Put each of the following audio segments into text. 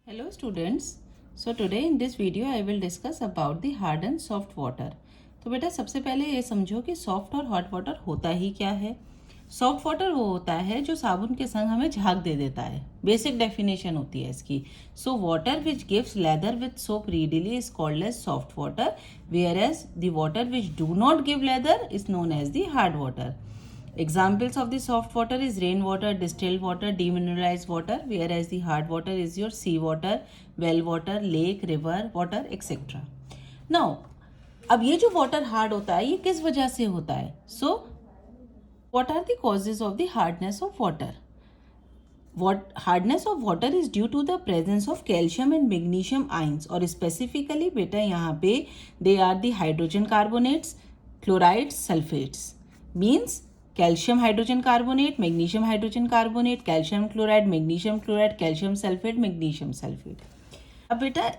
Hello students. So today in this video I will discuss about the hard and soft water. तो बेटा सबसे पहले ये समझो कि सॉफ्ट और हॉट वाटर होता ही क्या है। सॉफ्ट वाटर वो होता है जो साबुन के संग हमें झाग दे देता है। बेसिक डेफिनेशन होती है इसकी। So water which gives lather with soap readily is called as soft water, whereas the water which do not give lather is known as the hard water. Examples of the soft water is rainwater, distilled water, demineralized water, whereas the hard water is your sea water, well water, lake, river water, etc. Now, अब ये जो water hard होता है ये किस वजह से होता है? So, what are the causes of the hardness of water? What hardness of water is due to the presence of calcium and magnesium ions, और specifically बेटा यहाँ पे they are the hydrogen carbonates, chlorides, sulfates. Means calcium hydrogen carbonate, magnesium hydrogen carbonate, calcium chloride, magnesium chloride, calcium sulphate, magnesium sulphate. अब बेटा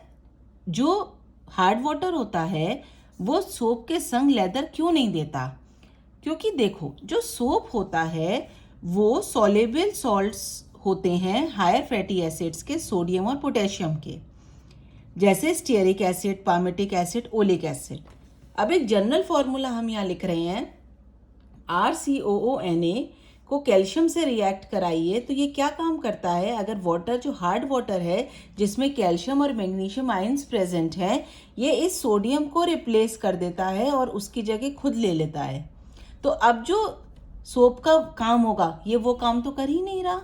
जो hard water होता है वो सोप के संग लेदर क्यों नहीं देता? क्योंकि देखो जो सोप होता है वो सॉल्युबल सॉल्ट्स होते हैं हायर फैटी एसिड्स के, सोडियम और पोटेशियम के, जैसे stearic acid, palmitic acid, oleic acid. अब एक जनरल फॉर्मूला हम यहाँ लिख रहे हैं, RCOONA को कैल्शियम से रिएक्ट कराइए तो ये क्या काम करता है? अगर वाटर जो हार्ड वाटर है जिसमें कैल्शियम और मैग्नीशियम आयंस प्रेजेंट है, ये इस सोडियम को रिप्लेस कर देता है और उसकी जगह खुद ले लेता है. तो अब जो सोप का काम होगा ये वो काम तो कर ही नहीं रहा.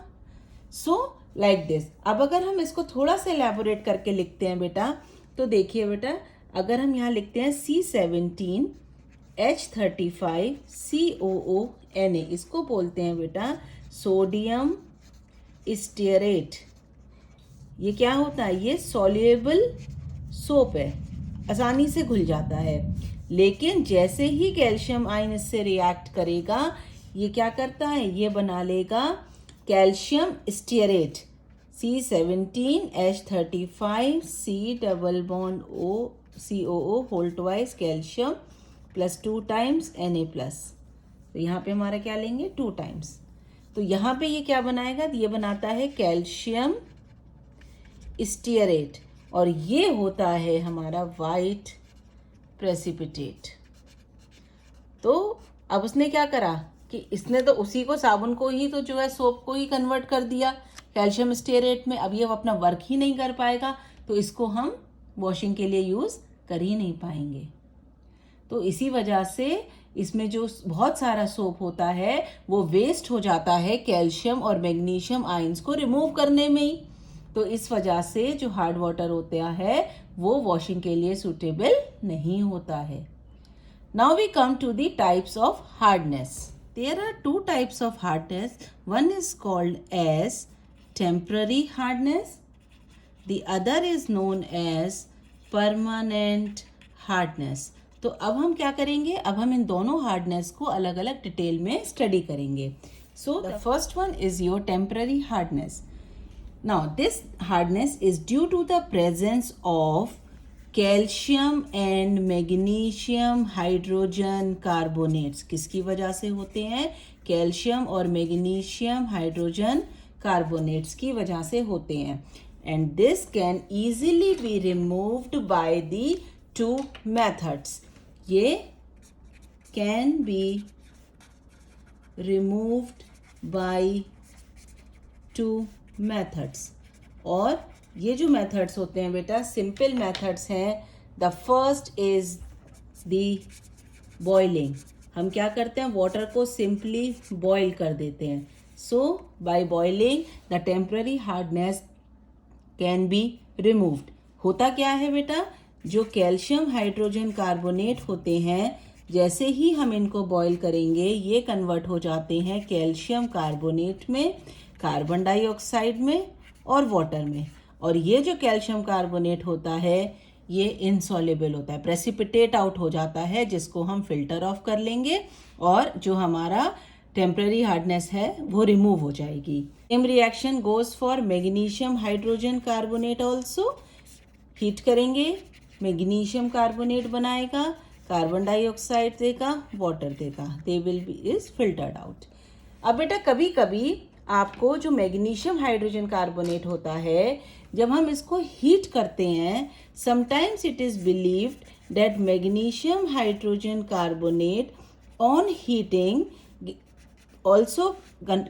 So like this. अब अगर हम इसको थोड़ा सा एलैबोरेट करके लिखते हैं बेटा, तो देखिए बेटा, अगर हम यहाँ लिखते हैं C17 H35 COONA, इसको बोलते हैं बेटा सोडियम स्टीयरेट. ये क्या होता है? ये सॉल्युबल सोप है, आसानी से घुल जाता है. लेकिन जैसे ही कैल्शियम आयन इससे रिएक्ट करेगा ये क्या करता है? ये बना लेगा calcium stearate C17 H35 C double bond O COO whole twice calcium plus 2 times Na plus. तो यहाँ पे हमारा क्या लेंगे? 2 टाइम्स. तो यहाँ पे ये क्या बनाएगा? ये बनाता है कैल्शियम स्टीयरेट, और ये होता है हमारा वाइट प्रेसिपिटेट. तो अब उसने क्या करा कि इसने तो उसी को, साबुन को ही, तो जो है सोप को ही कन्वर्ट कर दिया कैल्शियम स्टीयरेट में. अब ये अपना वर्क ही नहीं कर पाएगा तो इसको हम वॉशिंग के लिए यूज़ कर ही नहीं पाएंगे. तो इसी वजह से इसमें जो बहुत सारा सोप होता है वो वेस्ट हो जाता है कैल्शियम और मैग्नीशियम आयंस को रिमूव करने में ही. तो इस वजह से जो हार्ड वाटर होता है वो वॉशिंग के लिए सूटेबल नहीं होता है. Now we come to the types of hardness. There are 2 types of hardness. One is called as temporary hardness, the other is known as permanent hardness. तो अब हम क्या करेंगे? अब हम इन दोनों हार्डनेस को अलग अलग डिटेल में स्टडी करेंगे. So the first one is your temporary hardness. Now this hardness is due to the presence of calcium and magnesium hydrogen carbonates. किसकी वजह से होते हैं? कैल्शियम और मैग्नीशियम हाइड्रोजन कार्बोनेट्स की वजह से होते हैं. And this can easily be removed by the 2 methods. ये can be removed by 2 methods. और ये जो मेथड्स होते हैं बेटा सिंपल मेथड्स हैं. The first is the boiling. हम क्या करते हैं? वाटर को सिंपली बॉईल कर देते हैं. So by boiling the temporary hardness can be removed. होता क्या है बेटा? जो कैल्शियम हाइड्रोजन कार्बोनेट होते हैं, जैसे ही हम इनको बॉईल करेंगे ये कन्वर्ट हो जाते हैं कैल्शियम कार्बोनेट में, कार्बन डाइऑक्साइड में और वाटर में. और ये जो कैल्शियम कार्बोनेट होता है ये इनसॉल्युबल होता है, प्रेसिपिटेट आउट हो जाता है, जिसको हम फिल्टर ऑफ कर लेंगे और जो हमारा टेम्पररी हार्डनेस है वो रिमूव हो जाएगी. Same reaction goes for magnesium hydrogen carbonate also. Heat करेंगे, मैग्नीशियम कार्बोनेट बनाएगा, कार्बन डाइऑक्साइड देगा, वाटर देगा, they will be is filtered out. अब बेटा कभी कभी आपको जो मैग्नीशियम हाइड्रोजन कार्बोनेट होता है, जब हम इसको हीट करते हैं, sometimes it is believed that magnesium hydrogen carbonate on heating also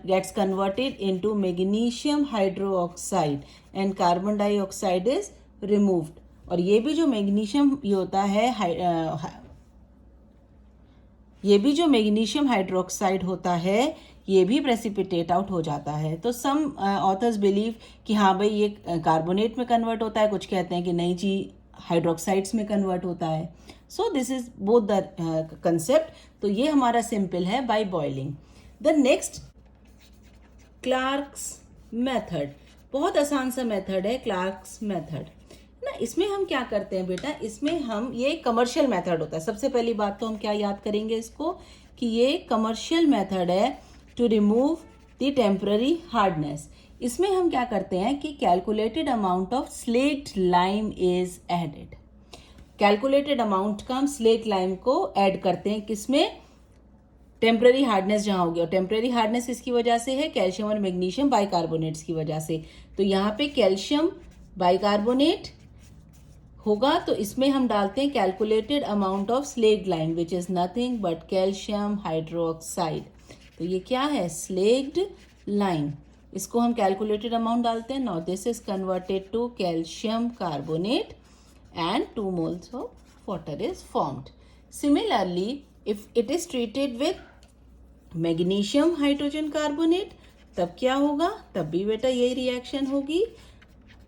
gets converted into magnesium hydroxide and carbon dioxide is removed. और ये भी जो मैग्नीशियम ये होता है ये भी जो मैग्नीशियम हाइड्रोक्साइड होता है ये भी प्रेसिपिटेट आउट हो जाता है. तो सम ऑथर्स बिलीव कि हाँ भाई ये कार्बोनेट में कन्वर्ट होता है, कुछ कहते हैं कि नहीं जी हाइड्रोक्साइड्स में कन्वर्ट होता है. So this is both the concept. तो ये हमारा सिंपल है bye boiling. The next Clark's method, बहुत आसान सा मेथड है क्लार्क्स मेथड ना. इसमें हम क्या करते हैं बेटा, इसमें हम ये कमर्शियल मेथड होता है. सबसे पहली बात तो हम क्या याद करेंगे इसको कि ये कमर्शियल मेथड है to remove the temporary hardness. इसमें हम क्या करते हैं कि calculated amount of slaked lime is added. Calculated amount का हम स्लेक्ड लाइम को ऐड करते हैं किसमें, टेम्पररी हार्डनेस जहाँ होगी. और टेम्पररी हार्डनेस इसकी वजह से है कैल्शियम और मैग्नीशियम बाइकार्बोनेट्स की वजह से. तो यहाँ पे कैल्शियम बाइकार्बोनेट होगा तो इसमें हम डालते हैं calculated amount of slaked lime which is nothing but calcium hydroxide. तो ये क्या है, स्लेक्ड लाइम. इसको हम कैलकुलेटेड अमाउंट डालते हैं. Now this is converted to calcium carbonate and 2 moles of water is formed. Similarly if it is treated with magnesium hydrogen carbonate तब क्या होगा, तब भी बेटा यही रिएक्शन होगी.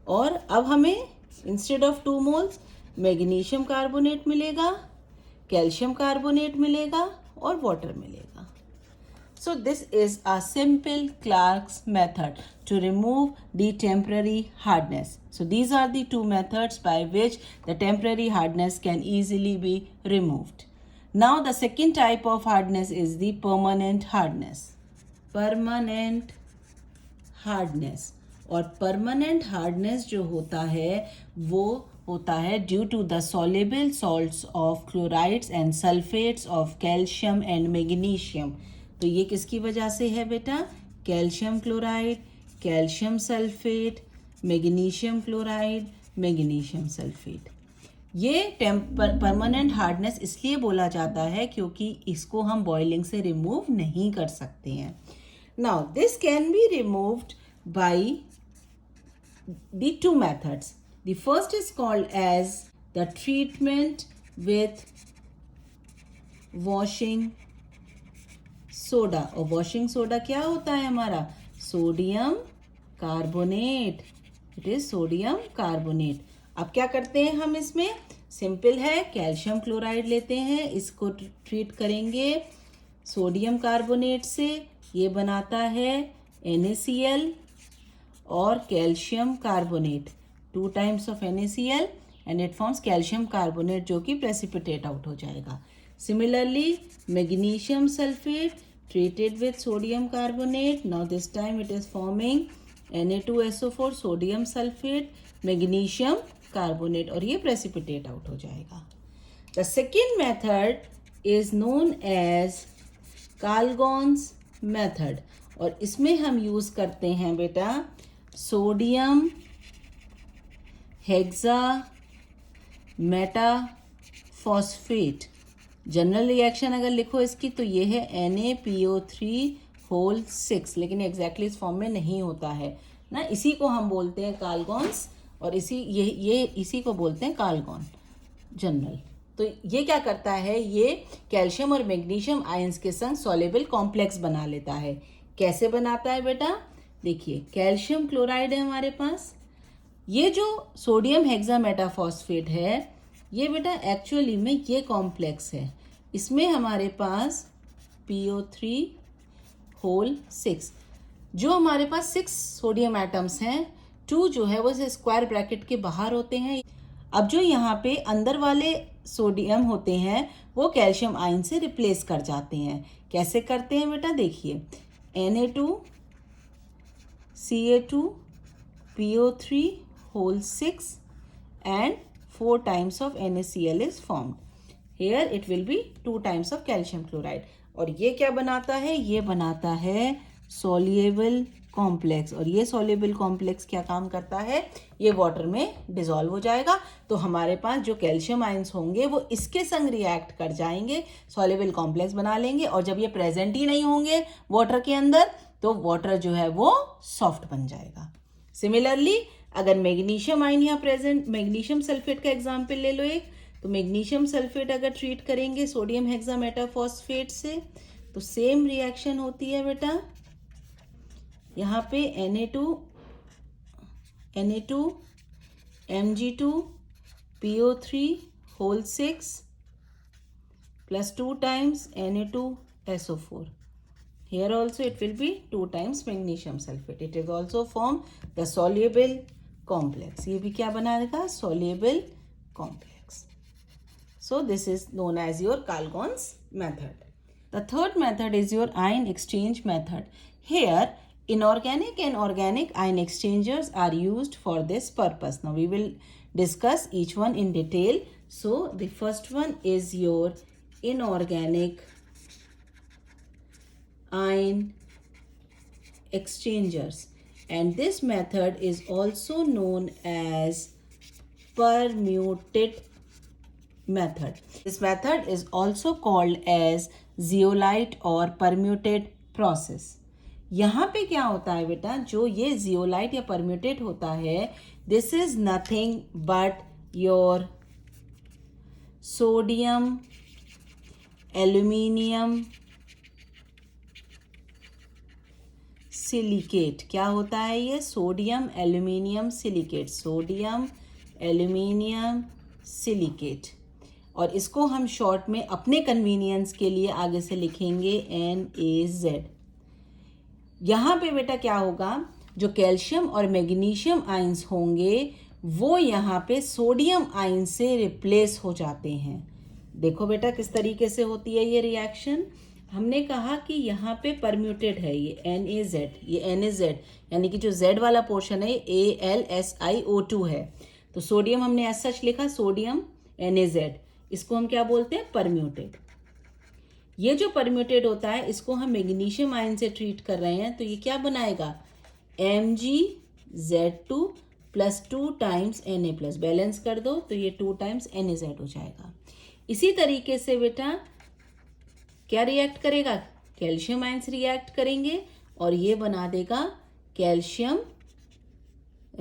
और अब हमें instead of 2 moles magnesium carbonate मिलेगा, कैल्शियम कार्बोनेट मिलेगा और वाटर मिलेगा. So this is a simple Clark's method to remove the temporary hardness. So these are the two methods by which the temporary hardness can easily be removed. Now the second type of hardness is the permanent hardness. Permanent hardness. और permanent hardness जो होता है वो होता है due to the soluble salts of chlorides and sulfates of calcium and magnesium. तो ये किसकी वजह से है बेटा, calcium chloride, calcium sulphate, magnesium chloride, magnesium sulphate. ये परमानेंट हार्डनेस इसलिए बोला जाता है क्योंकि इसको हम बॉइलिंग से रिमूव नहीं कर सकते हैं. Now this can be removed by the 2 methods. The first is called as the treatment with washing soda. और वॉशिंग सोडा क्या होता है हमारा, sodium carbonate. It is sodium carbonate. अब क्या करते हैं हम, इसमें सिंपल है, कैल्शियम क्लोराइड लेते हैं, इसको ट्रीट करेंगे सोडियम कार्बोनेट से. ये बनाता है NaCl और calcium carbonate, 2 times of NaCl and it forms calcium carbonate जो कि प्रेसिपिटेट आउट हो जाएगा. Similarly, magnesium sulfate treated with sodium carbonate. Now this time it is forming Na2SO4 sodium sulfate, magnesium carbonate और ये precipitate out हो जाएगा. The second method is known as Calgon's method और इसमें हम यूज करते हैं बेटा सोडियम हेक्सा मेटाफॉस्फेट. जनरल रिएक्शन अगर लिखो इसकी तो ये है NaPO3 6, लेकिन एग्जैक्टली इस फॉर्म में नहीं होता है ना. इसी को हम बोलते हैं कालगॉन्स और इसी को बोलते हैं कालगॉन जनरल. तो ये क्या करता है, ये कैल्शियम और मैग्नीशियम आयंस के संग सॉल्युबल कॉम्प्लेक्स बना लेता है. कैसे बनाता है बेटा, देखिए कैल्शियम क्लोराइड है हमारे पास, ये जो सोडियम हेक्सामेटाफॉस्फेट है ये बेटा एक्चुअली में ये कॉम्प्लेक्स है. इसमें हमारे पास PO3 6, जो हमारे पास 6 सोडियम एटम्स हैं, 2 जो है वो स्क्वायर ब्रैकेट के बाहर होते हैं. अब जो यहाँ पे अंदर वाले सोडियम होते हैं वो कैल्शियम आयन से रिप्लेस कर जाते हैं. कैसे करते हैं बेटा, देखिए Na2Ca2PO3 and 4 times of NaCl is formed. Here it will be 2 times of calcium chloride. और ये क्या बनाता है, ये बनाता है सॉल्युबल कॉम्प्लेक्स। और ये सॉल्युबल कॉम्प्लेक्स क्या काम करता है, ये वाटर में डिसॉल्व हो जाएगा, तो हमारे पास जो कैल्शियम आयंस होंगे वो इसके संग रिएक्ट कर जाएंगे, सॉल्युबल कॉम्प्लेक्स बना लेंगे, और जब ये प्रेजेंट ही नहीं होंगे वाटर के अंदर तो वाटर जो है वो सॉफ्ट बन जाएगा। सिमिलरली अगर मैग्नीशियम आयन यहाँ प्रेजेंट, मैग्नीशियम सल्फेट का एग्जाम्पल ले लो एक, तो मैग्नीशियम सल्फेट अगर ट्रीट करेंगे सोडियम हेक्सामेटाफॉस्फेट से तो सेम रिएक्शन होती है बेटा। यहाँ पे Na2 Mg2 PO3 whole 6 plus 2 times Na2SO4. Here also it will be 2 times magnesium sulfate. It is also form the soluble complex. ये भी क्या बनाएगा, soluble complex. So this is known as your Calgon's method. The third method is your ion exchange method. Here inorganic and organic ion exchangers are used for this purpose. Now we will discuss each one in detail. So the first one is your inorganic ion exchangers, and this method is also known as permuted method. This method is also called as zeolite or permuted process. यहाँ पे क्या होता है बेटा, जो ये zeolite या permute होता है, this is nothing but your sodium aluminium silicate. क्या होता है ये, sodium aluminium silicate, sodium aluminium silicate. और इसको हम शॉर्ट में अपने कन्वीनियंस के लिए आगे से लिखेंगे NaZ। यहाँ पे बेटा क्या होगा, जो कैल्शियम और मैग्नीशियम आयंस होंगे वो यहाँ पे सोडियम आयन से रिप्लेस हो जाते हैं। देखो बेटा किस तरीके से होती है ये रिएक्शन। हमने कहा कि यहाँ पे परम्यूटेड है ये NaZ, ये NaZ यानी कि जो Z वाला पोर्शन है AlSiO2 है, तो सोडियम हमने एज सच लिखा, सोडियम NaZ, इसको हम क्या बोलते हैं, परम्यूटेड। ये जो परम्यूटेड होता है इसको हम मैग्नीशियम आयन से ट्रीट कर रहे हैं, तो ये क्या बनाएगा, MgZ2 plus 2 times Na plus, balance कर दो तो ये 2 टाइम्स NaZ हो जाएगा। इसी तरीके से बेटा क्या रिएक्ट करेगा, कैल्शियम आयंस रिएक्ट करेंगे और ये बना देगा calcium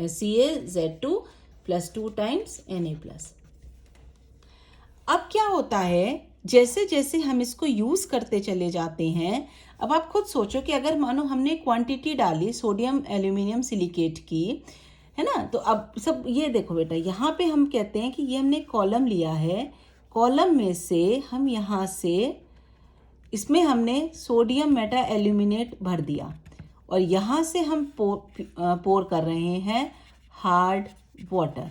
CaZ2 plus 2 times Na plus. अब क्या होता है, जैसे जैसे हम इसको यूज़ करते चले जाते हैं, अब आप खुद सोचो कि अगर मानो हमने क्वांटिटी डाली सोडियम एल्यूमिनियम सिलिकेट की, है ना, तो अब सब ये देखो बेटा, यहाँ पे हम कहते हैं कि ये हमने कॉलम लिया है, कॉलम में से हम यहाँ से इसमें हमने सोडियम मेटा एल्यूमिनेट भर दिया और यहाँ से हम पोर कर रहे हैं हार्ड वाटर।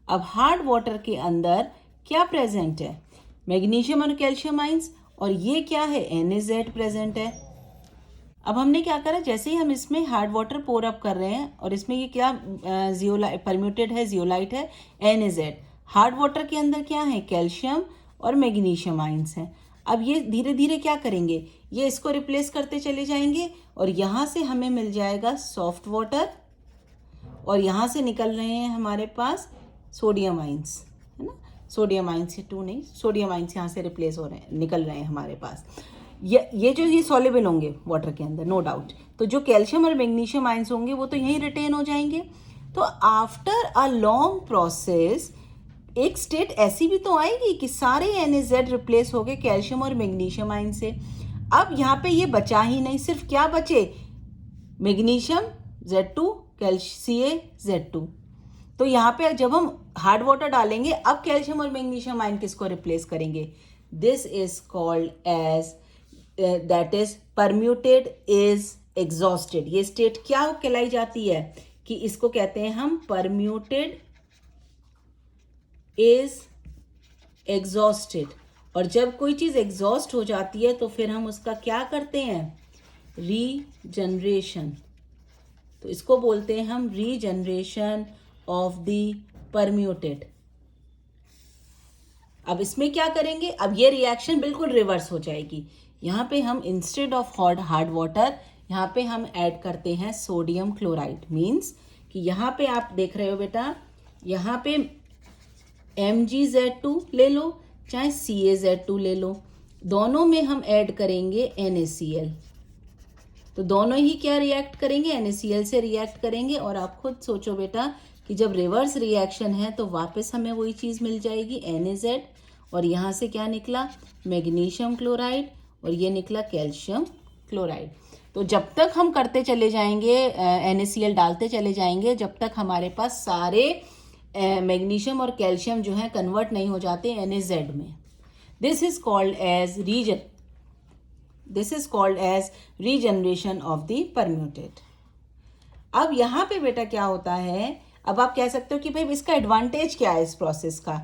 अब हार्ड वाटर के अंदर क्या प्रेजेंट है, मैग्नीशियम और कैल्शियम आयंस, और ये क्या है, NaZ प्रेजेंट है। अब हमने क्या करा, जैसे ही हम इसमें हार्ड वाटर पोर अप कर रहे हैं और इसमें ये क्या जियोलाइट परम्यूटेड है, जियोलाइट है NaZ, हार्ड वाटर के अंदर क्या है, कैल्शियम और मैग्नीशियम आयंस हैं। अब ये धीरे धीरे क्या करेंगे, ये इसको रिप्लेस करते चले जाएंगे और यहाँ से हमें मिल जाएगा सॉफ्ट वाटर और यहाँ से निकल रहे हैं हमारे पास सोडियम आयंस, है ना, सोडियम आयंस से 2 नहीं, सोडियम आयंस यहाँ से रिप्लेस हो रहे हैं, निकल रहे हैं हमारे पास। ये जो ये सॉल्युबल होंगे वाटर के अंदर, नो डाउट, तो जो कैल्शियम और मैग्नीशियम आयंस होंगे वो तो यहीं रिटेन हो जाएंगे। तो आफ्टर अ लॉन्ग प्रोसेस एक स्टेट ऐसी भी तो आएगी कि सारे NaZ रिप्लेस हो गए कैल्शियम और मैग्नीशियम आयन से। अब यहाँ पे ये बचा ही नहीं, सिर्फ क्या बचे, मैग्नीशियम Z2 CaZ2। तो यहाँ पे जब हम हार्ड वाटर डालेंगे, अब कैल्शियम और मैग्नीशियम आयन किसको रिप्लेस करेंगे, this is called as that is permutit is exhausted. ये स्टेट क्या कहलाई जाती है कि इसको कहते हैं हम परम्यूटेड इज एग्जॉस्टेड। और जब कोई चीज एग्जॉस्ट हो जाती है तो फिर हम उसका क्या करते हैं, रीजनरेशन। तो इसको बोलते हैं हम रीजनरेशन ऑफ द परम्यूटेड। अब इसमें क्या करेंगे, अब ये रिएक्शन बिल्कुल रिवर्स हो जाएगी। यहाँ पे हम इंस्टेड ऑफ हार्ड वाटर यहाँ पे हम ऐड करते हैं सोडियम क्लोराइड। मीन्स कि यहाँ पे आप देख रहे हो बेटा, यहाँ पे MgZ2 ले लो चाहे CaZ2 ले लो, दोनों में हम ऐड करेंगे NaCl। तो दोनों ही क्या रिएक्ट करेंगे, NaCl से रिएक्ट करेंगे। और आप खुद सोचो बेटा कि जब रिवर्स रिएक्शन है तो वापस हमें वही चीज़ मिल जाएगी NaZ, और यहाँ से क्या निकला, मैग्नीशियम क्लोराइड, और ये निकला कैल्शियम क्लोराइड। तो जब तक हम करते चले जाएंगे, NaCl डालते चले जाएंगे, जब तक हमारे पास सारे मैग्नीशियम और कैल्शियम जो है कन्वर्ट नहीं हो जाते NaZ में। This is called as regeneration of the permutit. अब यहाँ पे बेटा क्या होता है, अब आप कह सकते हो कि भाई इसका एडवांटेज क्या है इस प्रोसेस का।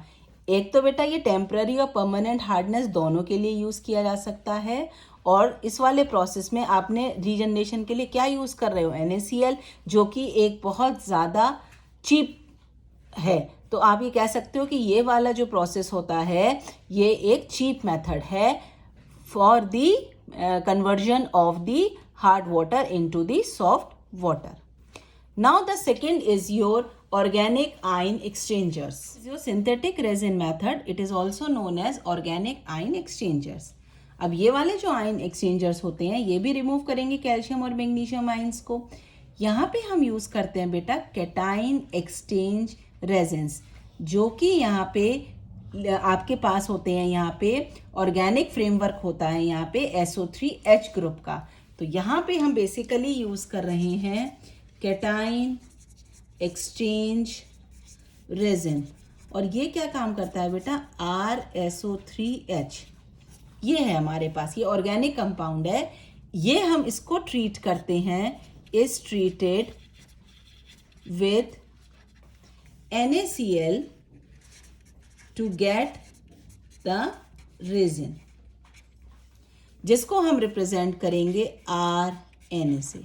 एक तो बेटा ये टेम्पररी और परमानेंट हार्डनेस दोनों के लिए यूज़ किया जा सकता है, और इस वाले प्रोसेस में आपने रीजनरेशन के लिए क्या यूज़ कर रहे हो, NaCl, जो कि एक बहुत ज़्यादा चीप है। तो आप ये कह सकते हो कि ये वाला जो प्रोसेस होता है ये एक चीप मेथड है for the conversion of the hard water into the soft water. Now the second is your organic ion exchangers. Your synthetic resin method, it is also known as organic ion exchangers. अब ये वाले जो ion exchangers होते हैं ये भी remove करेंगे calcium और मैग्नीशियम आयंस को। यहाँ पे हम यूज़ करते हैं बेटा कैटाइन एक्सचेंज रेजिन्स, जो कि यहाँ पे आपके पास होते हैं। यहाँ पे ऑर्गेनिक फ्रेमवर्क होता है यहाँ पे SO3H ग्रुप का। तो यहाँ पे हम बेसिकली यूज़ कर रहे हैं कैटाइन एक्सचेंज रेजिन, और ये क्या काम करता है बेटा, RSO3H। ये है हमारे पास, ये ऑर्गेनिक कंपाउंड है। ये हम इसको ट्रीट करते हैं, is treated with NaCl to get the resin, जिसको हम रिप्रेजेंट करेंगे RNA से।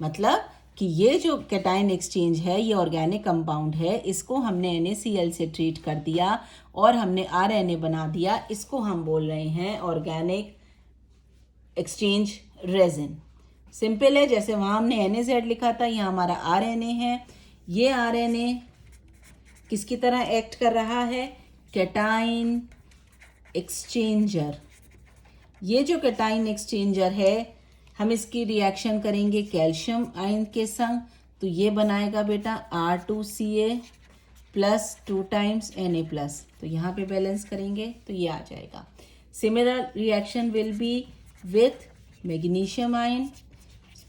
मतलब कि ये जो कैटाइन एक्सचेंज है ये ऑर्गेनिक कंपाउंड है, इसको हमने NaCl से ट्रीट कर दिया और हमने RNA बना दिया। इसको हम बोल रहे हैं ऑर्गेनिक एक्सचेंज रेजिन। सिंपल है, जैसे वहाँ हमने NaZ लिखा था, यहाँ हमारा RNA है। ये RNA किसकी तरह एक्ट कर रहा है, कैटाइन एक्सचेंजर। ये जो कैटाइन एक्सचेंजर है हम इसकी रिएक्शन करेंगे कैल्शियम आयन के संग, तो ये बनाएगा बेटा R2Ca plus 2 times Na plus. तो यहाँ पे बैलेंस करेंगे तो ये आ जाएगा। Similar reaction will be with magnesium ion,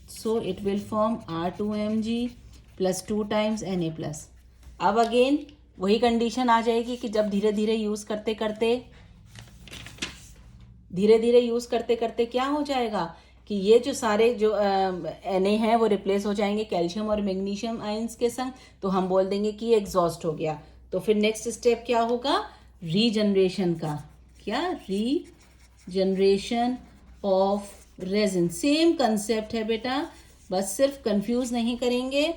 so it will form R2Mg plus 2 times Na plus. अब अगेन वही कंडीशन आ जाएगी कि जब धीरे धीरे यूज़ करते करते क्या हो जाएगा कि ये जो सारे जो Na हैं वो रिप्लेस हो जाएंगे कैल्शियम और मैग्नीशियम आयंस के संग। तो हम बोल देंगे कि ये एग्जॉस्ट हो गया। तो फिर नेक्स्ट स्टेप क्या होगा, रीजनरेशन का। क्या, regeneration of resin. Same concept है बेटा, बस सिर्फ कंफ्यूज नहीं करेंगे।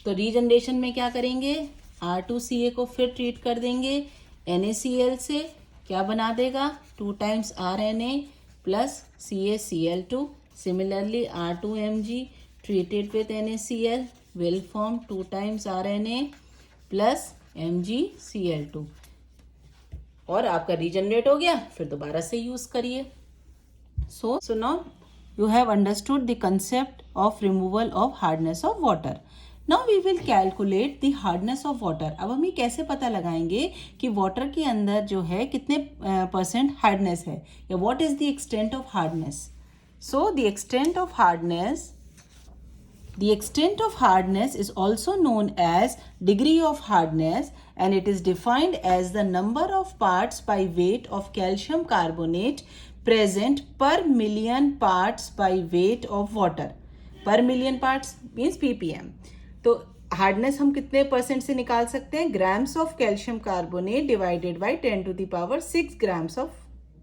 तो रीजनरेशन में क्या करेंगे, R2Ca को फिर ट्रीट कर देंगे NaCl से, क्या बना देगा 2 times RNA plus CaCl2। Similarly R2Mg treated with NaCl will form 2 times RNA plus MgCl2, और आपका रीजनरेट हो गया। फिर दोबारा से यूज़ करिए। So now you have understood the concept of removal of hardness of water. Now we will calculate the hardness of water. अब हम ये कैसे पता लगाएंगे कि वाटर के अंदर जो है कितने % हार्डनेस है, या what is the extent of hardness. So the extent of hardness is also known as degree of hardness, and it is defined as the number of parts by weight of calcium carbonate present per million parts by weight of water. Per million parts means ppm. तो hardness हम कितने % से निकाल सकते हैं, grams of calcium carbonate divided by 10⁶ grams of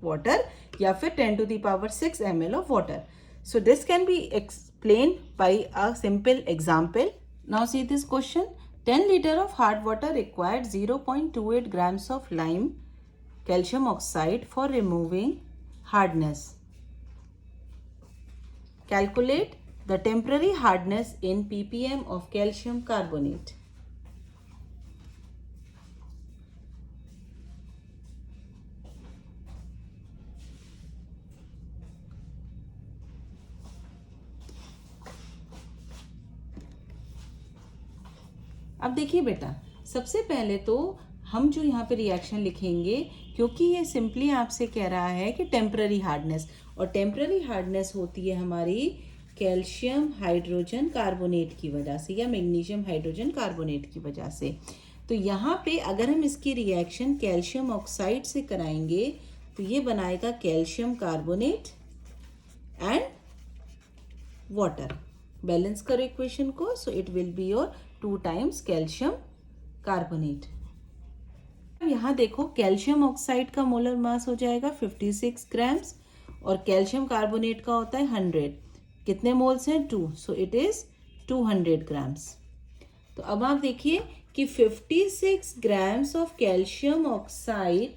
water, या फिर 10⁶ ml of water. So this can be explained by a simple example. Now see this question. 10 liters of hard water required 0.28 grams of lime calcium oxide for removing hardness. Calculate the temporary hardness in ppm of calcium carbonate. अब देखिए बेटा, सबसे पहले तो हम जो यहाँ पे रिएक्शन लिखेंगे, क्योंकि ये सिंपली आपसे कह रहा है कि टेम्पररी हार्डनेस, और टेम्पररी हार्डनेस होती है हमारी कैल्शियम हाइड्रोजन कार्बोनेट की वजह से या मैग्नीशियम हाइड्रोजन कार्बोनेट की वजह से। तो यहाँ पे अगर हम इसकी रिएक्शन कैल्शियम ऑक्साइड से कराएंगे तो ये बनाएगा calcium carbonate and water. Balance करो इक्वेशन को, so it will be your 2 times calcium carbonate. यहाँ देखो कैल्शियम ऑक्साइड का मोलर मास हो जाएगा 56 ग्राम्स और कैल्शियम कार्बोनेट का होता है 100। कितने मोल्स हैं? 2, सो इट इज 200 ग्राम्स। तो अब आप देखिए कि 56 grams of calcium oxide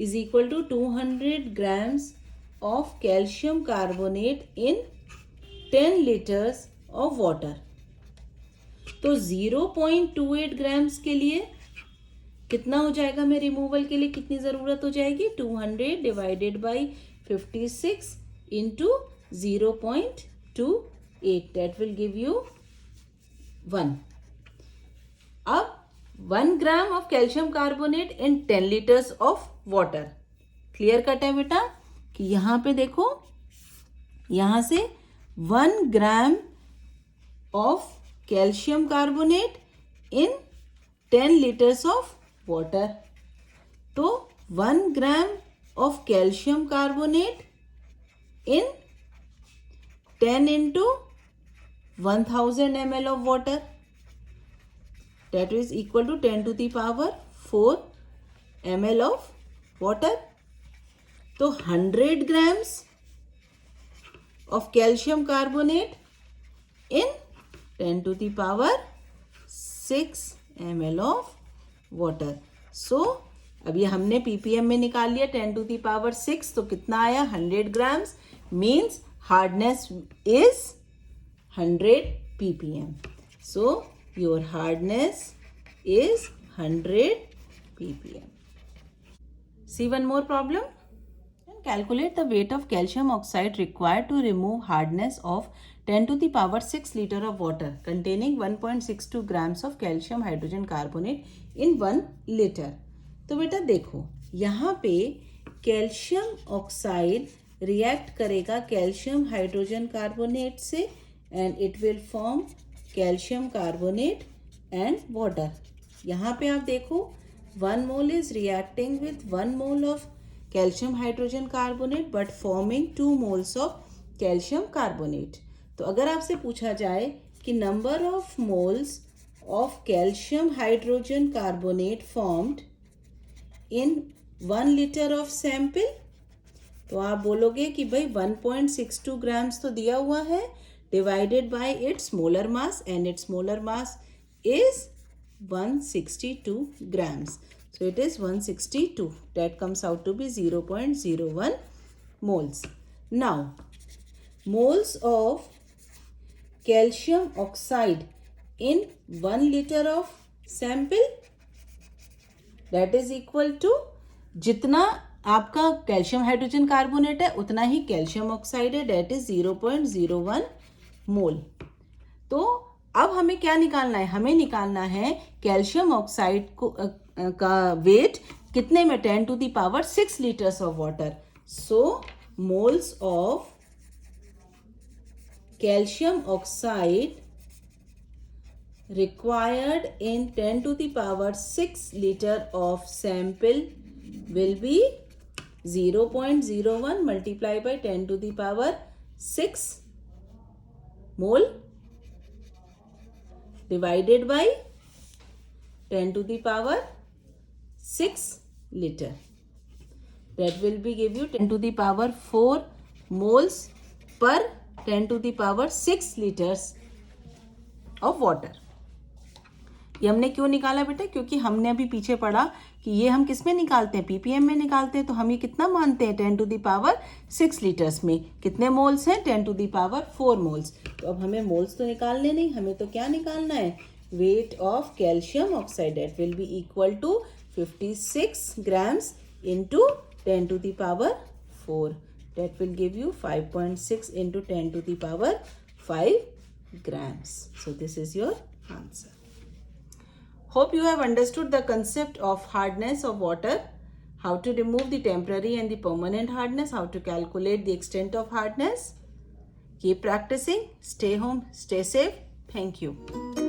is equal to 200 grams of calcium carbonate in 10 litres of water. तो 0.28 ग्राम्स के लिए कितना हो जाएगा? मैं रिमूवल के लिए कितनी ज़रूरत हो जाएगी? 200 divided by 56 into 0.28, that will give you 1। अब 1 gram of calcium carbonate in 10 litres of water. Clear cut है बेटा कि यहाँ पे देखो, यहाँ से 1 gram of calcium carbonate in 10 litres of water. तो 1 gram of calcium carbonate in 10 into 1000 ml of water, that is equal to 10 to the power 4 ml of water. तो 100 grams of calcium carbonate in 10 to the power 6 ml of water. So अब ये हमने ppm में निकाल लिया 10 to the power 6, तो कितना आया? 100 grams, means hardness is 100 ppm. So your hardness is 100 ppm. See one more problem. Calculate the weight of calcium oxide required to remove hardness of 10 to the power 6 liter of water containing 1.62 grams of calcium hydrogen carbonate in 1 liter. तो बेटा देखो, यहाँ पे calcium oxide react करेगा calcium hydrogen carbonate से and it will form calcium carbonate and water. यहाँ पे आप देखो 1 mole is reacting with 1 mole of calcium hydrogen carbonate but forming 2 moles of calcium carbonate. तो अगर आपसे पूछा जाए कि number of moles of calcium hydrogen carbonate formed in 1 litre of sample, तो आप बोलोगे कि भाई 1.62 ग्राम्स तो दिया हुआ है divided by it's molar mass and it's molar mass is 162 grams. So it is 162. That comes out to be 0.01 moles. Now, moles of calcium oxide in 1 liter of sample, that is equal to जितना आपका calcium hydrogen carbonate है उतना ही calcium oxide है, that is 0.01 मोल। तो अब हमें क्या निकालना है? हमें निकालना है कैल्शियम ऑक्साइड को का वेट कितने में? 10 to the power 6 liters of water. So moles of calcium oxide required in 10 to the power 6 liter of sample will be 0.01 multiplied by 10 to the power 6 mole divided by 10 to the power 6 liter. That will be give you 10 to the power 4 moles per 10 to the power 6 liters of water. ये हमने क्यों निकाला बेटा? क्योंकि हमने अभी पीछे पढ़ा कि ये हम किस में निकालते हैं, ppm में निकालते हैं। तो हम ये कितना मानते हैं, 10 टू द पावर 6 लीटर्स में कितने मोल्स हैं, 10 टू द पावर 4 मोल्स। तो अब हमें मोल्स तो निकालने नहीं, हमें तो क्या निकालना है, weight of calcium oxide, that will be equal to 56 grams into 10 to the power 4. That will give you 5.6 into 10 to the power 5 grams. So this is your answer. Hope you have understood the concept of hardness of water, how to remove the temporary and the permanent hardness, how to calculate the extent of hardness. Keep practicing. Stay home. Stay safe. Thank you.